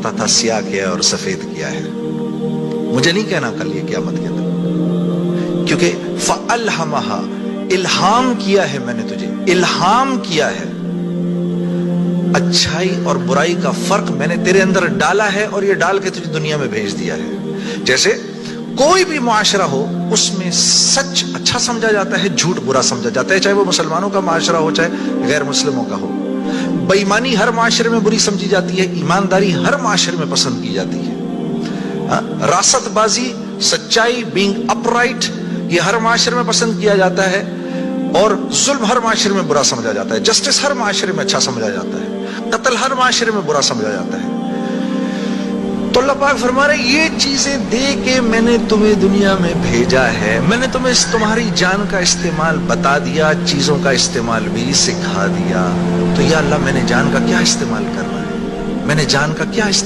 تھا سیاہ کیا ہے اور سفید کیا ہے. مجھے نہیں کہنا کل یہ قیامت کے دن، کیونکہ فَأَلْهَمَهَا، الہام کیا ہے میں نے تجھے، الہام کیا ہے. اچھائی اور برائی کا فرق میں نے تیرے اندر ڈالا ہے اور یہ ڈال کے تجھے دنیا میں بھیج دیا ہے. جیسے کوئی بھی معاشرہ ہو اس میں سچ اچھا سمجھا جاتا ہے، جھوٹ برا سمجھا جاتا ہے، چاہے وہ مسلمانوں کا معاشرہ ہو چاہے غیر مسلموں کا ہو. بے ایمانی ہر معاشرے میں بری سمجھی جاتی ہے، ایمانداری ہر معاشرے میں پسند کی جاتی ہے. راست بازی، سچائی، بینگ اپ رائٹ، یہ ہر معاشرے میں پسند کیا جاتا ہے، اور ظلم ہر معاشرے میں برا سمجھا جاتا ہے. جسٹس ہر معاشرے میں اچھا سمجھا جاتا ہے، قتل ہر معاشرے میں برا سمجھا جاتا ہے. تو اللہ پاک فرما رہے یہ چیزیں دے کے میں نے تمہیں دنیا میں بھیجا ہے، میں نے تمہیں تمہاری جان کا استعمال بتا دیا، چیزوں کا استعمال بھی سکھا دیا. تو یا اللہ میں نے جان کا کیا استعمال کرنا ہے، میں نے جان کا کیا استعمال